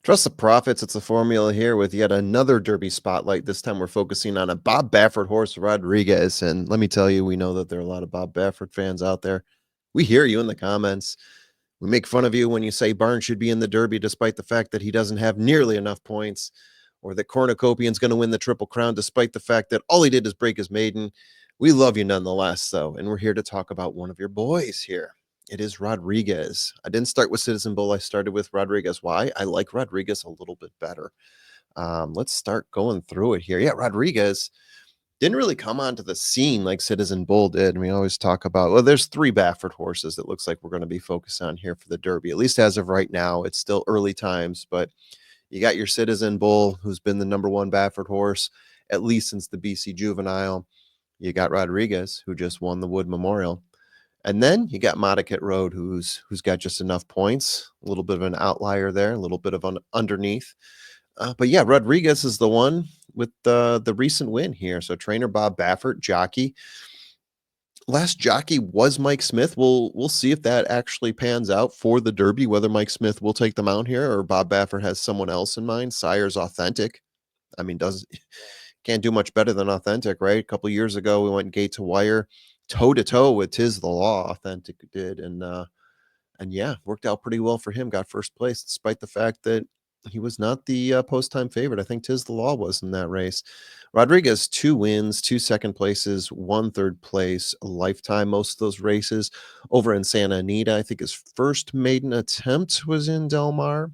Trust the profits. It's a formula here with yet another Derby spotlight. This time we're focusing on a Bob Baffert horse, Rodriguez. And let me tell you, we know that there are a lot of Bob Baffert fans out there. We hear you in the comments. We make fun of you when you say Barnes should be in the Derby, despite the fact that he doesn't have nearly enough points, or that Cornucopian's going to win the Triple Crown, despite the fact that all he did is break his maiden. We love you nonetheless, though, and we're here to talk about one of your boys here. It is Rodriguez. I didn't start with Citizen Bull. I started with Rodriguez. Why? I like Rodriguez a little bit better. Let's start going through it here. Yeah, Rodriguez didn't really come onto the scene like Citizen Bull did. We always talk about, well, there's three Baffert horses that looks like we're going to be focused on here for the Derby, at least as of right now. It's still early times, but you got your Citizen Bull, who's been the number one Baffert horse, at least since the BC Juvenile. You got Rodriguez, who just won the Wood Memorial. And then you got Modicat Road, who's got just enough points, a little bit of an outlier there, a little bit of an underneath. But yeah, Rodriguez is the one with the recent win here. So trainer Bob Baffert, jockey. Last jockey was Mike Smith. We'll see if that actually pans out for the Derby, whether Mike Smith will take the mount here or Bob Baffert has someone else in mind. Sire's Authentic. I mean, does can't do much better than Authentic, right? A couple years ago, we went gate to wire, toe to toe with Tis the Law. Authentic did, and yeah, worked out pretty well for him. Got first place, despite the fact that he was not the post time favorite. I think Tis the Law was in that race. Rodriguez, 2 wins, 2 second places, 1 third place, a lifetime. Most of those races over in Santa Anita. I think his first maiden attempt was in Del Mar.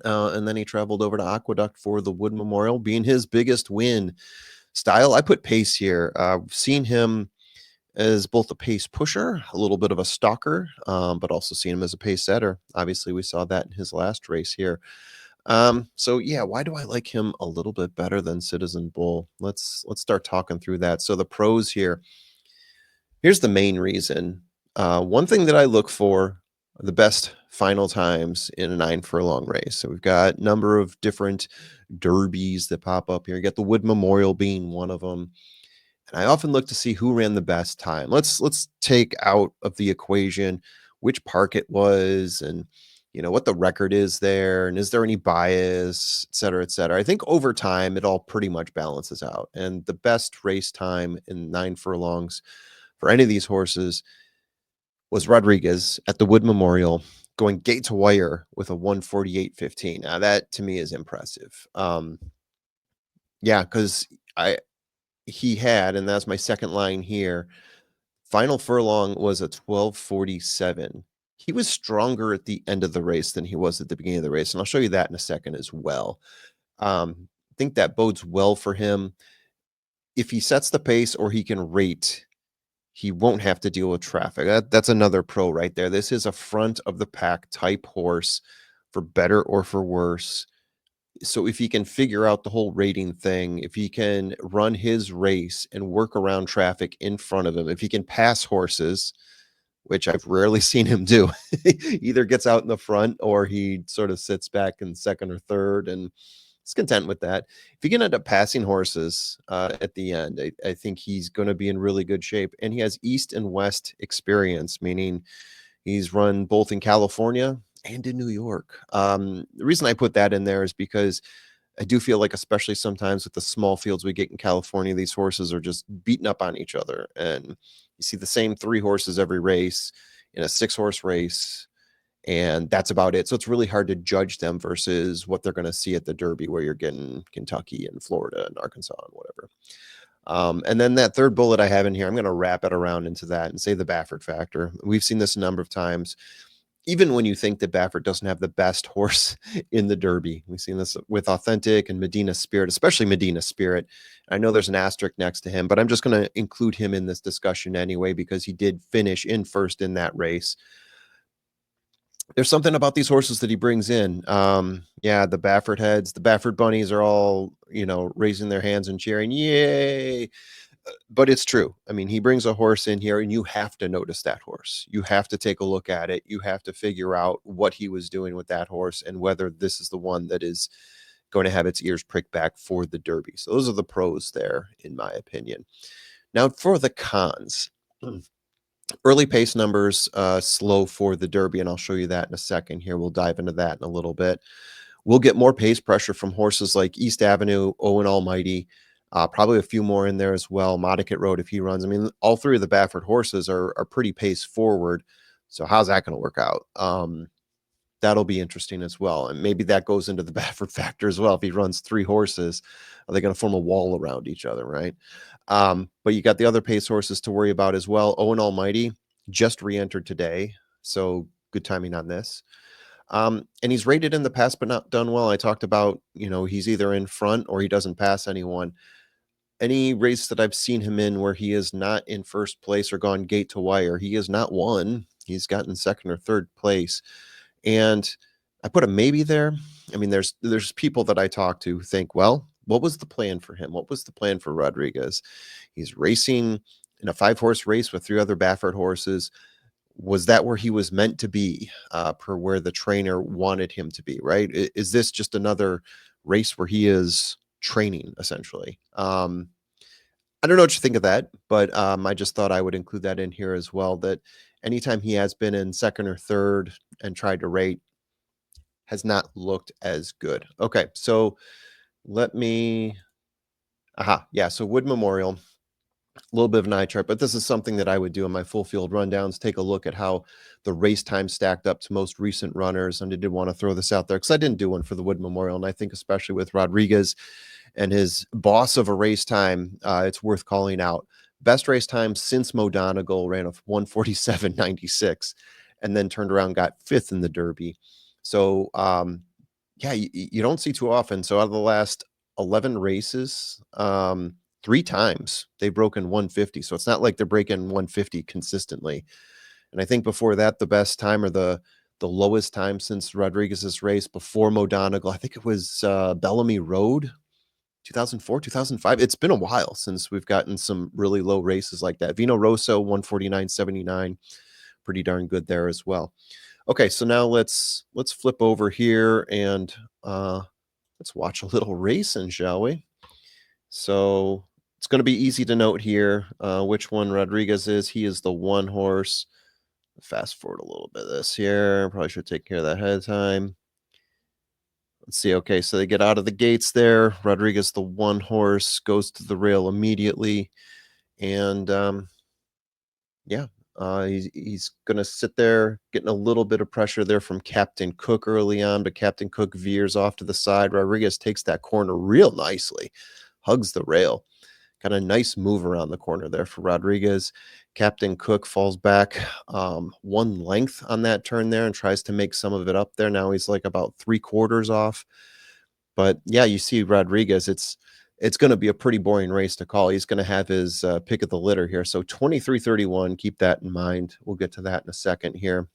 And then he traveled over to Aqueduct for the Wood Memorial, being his biggest win. Style, I put pace here. Seen him as both a pace pusher, a little bit of a stalker, but also seen him as a pace setter. Obviously, we saw that in his last race here. So yeah, why do I like him a little bit better than Citizen Bull? Let's start talking through that. So the pros here. Here's the main reason. One thing that I look for are the best final times in a 9 furlong race. So we've got a number of different derbies that pop up here. You got the Wood Memorial being one of them. And I often look to see who ran the best time. Let's take out of the equation which park it was and what the record is there and is there any bias, et cetera, et cetera. I think over time it all pretty much balances out. And the best race time in 9 furlongs for any of these horses was Rodriguez at the Wood Memorial going gate to wire with a 148.15. Now that to me is impressive. Yeah, because I he had, and that's my second line here. Final furlong was a 12:47. He was stronger at the end of the race than he was at the beginning of the race, and I'll show you that in a second as well. I think that bodes well for him. If he sets the pace or he can rate, he won't have to deal with traffic. That's another pro right there. This is a front of the pack type horse for better or for worse. So if he can figure out the whole rating thing, if he can run his race and work around traffic in front of him, if he can pass horses, which I've rarely seen him do, either gets out in the front or he sort of sits back in second or third and is content with that. If he can end up passing horses at the end, I think he's going to be in really good shape. And he has East and West experience, meaning he's run both in California and in New York. The reason I put that in there is because I do feel like, especially sometimes with the small fields we get in California, these horses are just beating up on each other. And you see the same 3 horses every race in a 6-horse race. And that's about it. So it's really hard to judge them versus what they're going to see at the Derby, where you're getting Kentucky and Florida and Arkansas and whatever. And then that third bullet I have in here, I'm going to wrap it around into that and say the Baffert factor. We've seen this a number of times. Even when you think that Baffert doesn't have the best horse in the Derby, we've seen this with Authentic and Medina Spirit, especially Medina Spirit. I know there's an asterisk next to him, but I'm just going to include him in this discussion anyway, because he did finish in first in that race. There's something about these horses that he brings in. Yeah, the Baffert heads, the Baffert bunnies are all, raising their hands and cheering, yay. But it's true. I mean, he brings a horse in here and you have to notice that horse. You have to take a look at it. You have to figure out what he was doing with that horse and whether this is the one that is going to have its ears pricked back for the Derby. So those are the pros there, in my opinion. Now for the cons. Early pace numbers, slow for the Derby, and I'll show you that in a second here. We'll dive into that in a little bit. We'll get more pace pressure from horses like East Avenue, Owen Almighty, probably a few more in there as well. Modicat Road, if he runs. I mean, all three of the Baffert horses are pretty pace forward. So how's that going to work out? That'll be interesting as well. And maybe that goes into the Baffert factor as well. If he runs three horses, are they going to form a wall around each other, right? But you got the other pace horses to worry about as well. Owen Almighty just re-entered today, so good timing on this. And he's rated in the past, but not done well. I talked about, he's either in front or he doesn't pass anyone. Any race that I've seen him in where he is not in first place or gone gate to wire, he has not won. He's gotten second or third place. And I put a maybe there. I mean, there's people that I talk to who think, well, what was the plan for him? What was the plan for Rodriguez? He's racing in a 5-horse race with 3 other Baffert horses. Was that where he was meant to be, per where the trainer wanted him to be, right? Is this just another race where he is training, essentially? I don't know what you think of that, but I just thought I would include that in here as well, that anytime he has been in second or third and tried to rate, has not looked as good. Okay, so let me yeah, so Wood Memorial, a little bit of an eye chart, but this is something that I would do in my full field rundowns, take a look at how the race time stacked up to most recent runners, and I did want to throw this out there because I didn't do one for the Wood Memorial, and I think especially with Rodriguez and his boss of a race time, it's worth calling out. Best race time since Mo Donegal ran a 147.96 and then turned around, got 5th in the Derby. So, yeah, you don't see too often. So out of the last 11 races, 3 times they've broken 150. So it's not like they're breaking 150 consistently. And I think before that, the best time or the lowest time since Rodriguez's race before Mo Donegal, I think it was Bellamy Road, 2004, 2005. It's been a while since we've gotten some really low races like that. Vino Rosso, 149.79, pretty darn good there as well. Okay, so now let's flip over here and let's watch a little racing, shall we? So it's going to be easy to note here which one Rodriguez is. He is the 1 horse. Fast forward a little bit of this here. Probably should take care of that ahead of time. Let's see. Okay, so they get out of the gates there. Rodriguez, the 1 horse, goes to the rail immediately. And yeah, he's going to sit there getting a little bit of pressure there from Captain Cook early on, but Captain Cook veers off to the side. Rodriguez takes that corner real nicely, hugs the rail. Got a nice move around the corner there for Rodriguez. Captain Cook falls back 1 length on that turn there and tries to make some of it up there. Now he's like about 3/4 off. But yeah, you see Rodriguez, it's going to be a pretty boring race to call. He's going to have his pick of the litter here. So 23:31, keep that in mind. We'll get to that in a second here,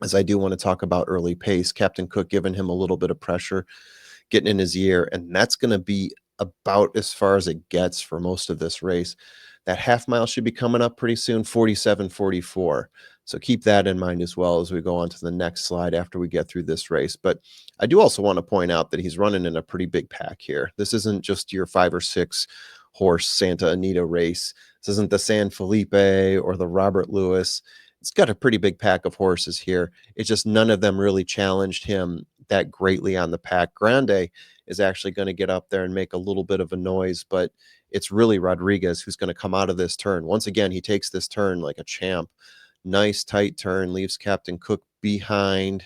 as I do want to talk about early pace. Captain Cook giving him a little bit of pressure, getting in his ear, and that's going to be about as far as it gets for most of this race. That half mile should be coming up pretty soon, 47:44. So keep that in mind as well as we go on to the next slide after we get through this race. But I do also want to point out that he's running in a pretty big pack here. This isn't just your 5 or 6 horse Santa Anita race. This isn't the San Felipe or the Robert Lewis. It's got a pretty big pack of horses here. It's just none of them really challenged him that greatly on the pack. Grande is actually going to get up there and make a little bit of a noise, but it's really Rodriguez who's going to come out of this turn. Once again, he takes this turn like a champ. Nice tight turn, leaves Captain Cook behind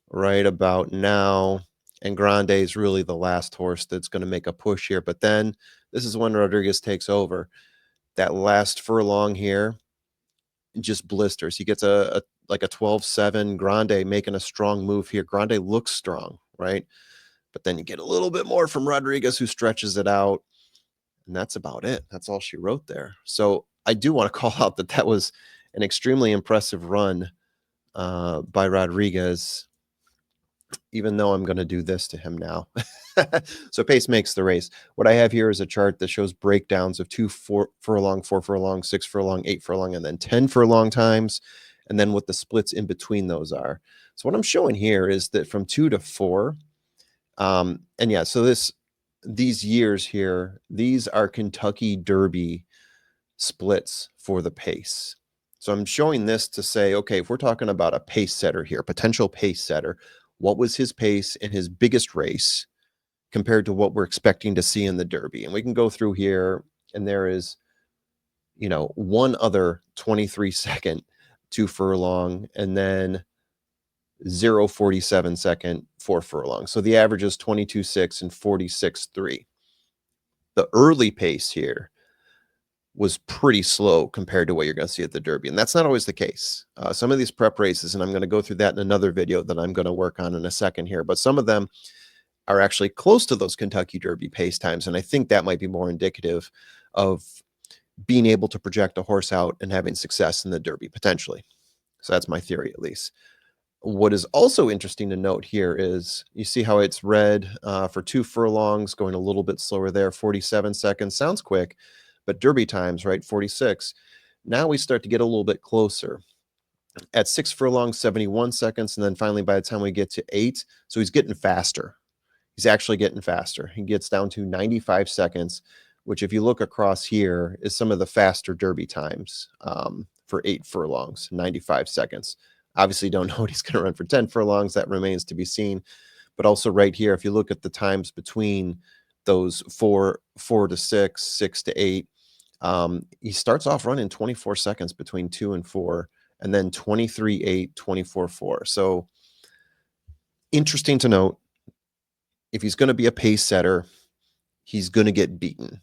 right about now. And Grande is really the last horse that's going to make a push here. But then this is when Rodriguez takes over. That last furlong here just blisters. He gets a like a 12-7. Grande making a strong move here. Grande looks strong, right? But then you get a little bit more from Rodriguez, who stretches it out. And that's about it. That's all she wrote there. So I do want to call out that that was an extremely impressive run by Rodriguez, even though I'm going to do this to him now. So pace makes the race. What I have here is a chart that shows breakdowns of 2 furlong, 4 furlong, 6 furlong, 8 furlong, and then 10 furlong times, and then what the splits in between those are. So what I'm showing here is that from 2 to 4, and yeah, so these years here, these are Kentucky Derby splits for the pace. So I'm showing this to say, okay, if we're talking about a pace setter here, potential pace setter, what was his pace in his biggest race compared to what we're expecting to see in the Derby. And we can go through here, and there is, one other 23-second 2 furlong, and then 0.47 second 4 furlong. So the average is 22.6 and 46.3. The early pace here was pretty slow compared to what you're going to see at the Derby. And that's not always the case. Some of these prep races, and I'm going to go through that in another video that I'm going to work on in a second here, but some of them are actually close to those Kentucky Derby pace times. And I think that might be more indicative of being able to project a horse out and having success in the Derby potentially. So that's my theory, at least. What is also interesting to note here is you see how it's red for 2 furlongs, going a little bit slower there, 47 seconds. Sounds quick, but Derby times, right, 46. Now we start to get a little bit closer. At 6 furlongs, 71 seconds, and then finally by the time we get to 8, so he's getting faster. He's actually getting faster. He gets down to 95 seconds, which if you look across here is some of the faster Derby times for 8 furlongs, 95 seconds. Obviously don't know what he's going to run for 10 furlongs. That remains to be seen. But also right here, if you look at the times between those 4 to 6, 6 to 8, he starts off running 24 seconds between 2 and 4, and then 23.8, 24.4. So interesting to note, if he's going to be a pace setter, he's going to get beaten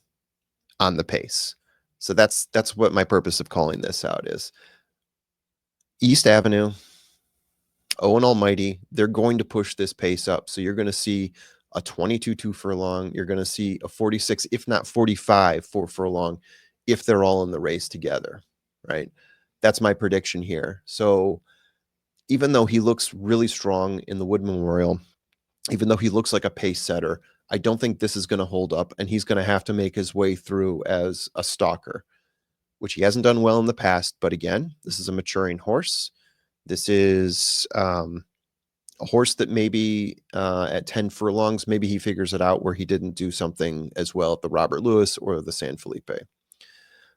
on the pace. So that's what my purpose of calling this out is. East Avenue, Owen Almighty, they're going to push this pace up. So you're going to see a 22 2 furlong. You're going to see a 46, if not 45 4 furlong, if they're all in the race together, right? That's my prediction here. So even though he looks really strong in the Wood Memorial, even though he looks like a pace setter, I don't think this is going to hold up, and he's going to have to make his way through as a stalker, which he hasn't done well in the past. But again, this is a maturing horse. This is a horse that maybe at 10 furlongs, maybe he figures it out where he didn't do something as well at the Robert Lewis or the San Felipe.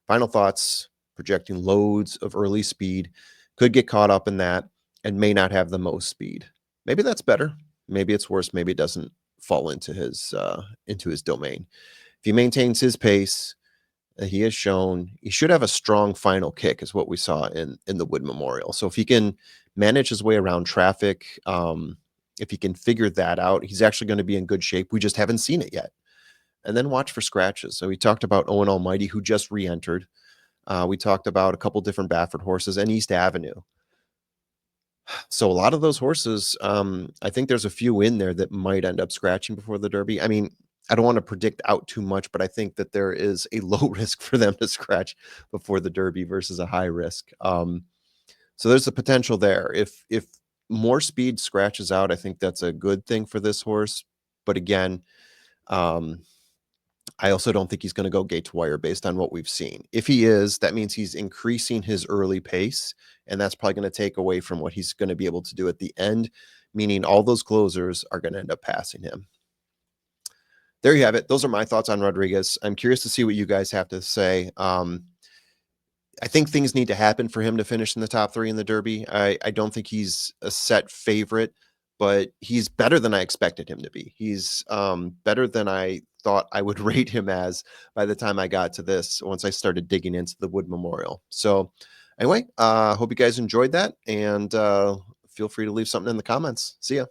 Final thoughts, projecting loads of early speed, could get caught up in that and may not have the most speed. Maybe that's better. Maybe it's worse. Maybe it doesn't fall into his domain. If he maintains his pace, he has shown he should have a strong final kick, is what we saw in the Wood Memorial. So if he can manage his way around traffic, if he can figure that out, he's actually going to be in good shape. We just haven't seen it yet. And then watch for scratches. So we talked about Owen Almighty, who just re-entered. We talked about a couple different BAFFERT horses and East Avenue. So a lot of those horses, I think there's a few in there that might end up scratching before the Derby. I mean, I don't want to predict out too much, but I think that there is a low risk for them to scratch before the Derby versus a high risk. So there's the potential there. If more speed scratches out, I think that's a good thing for this horse. But again, I also don't think he's going to go gate to wire based on what we've seen. If he is, that means he's increasing his early pace, and that's probably going to take away from what he's going to be able to do at the end, meaning all those closers are going to end up passing him. There you have it. Those are my thoughts on Rodriguez. I'm curious to see what you guys have to say. I think things need to happen for him to finish in the top 3 in the Derby. I don't think he's a set favorite, but he's better than I expected him to be. He's better than I thought I would rate him as by the time I got to this, once I started digging into the Wood Memorial. So anyway, hope you guys enjoyed that, and feel free to leave something in the comments. See ya.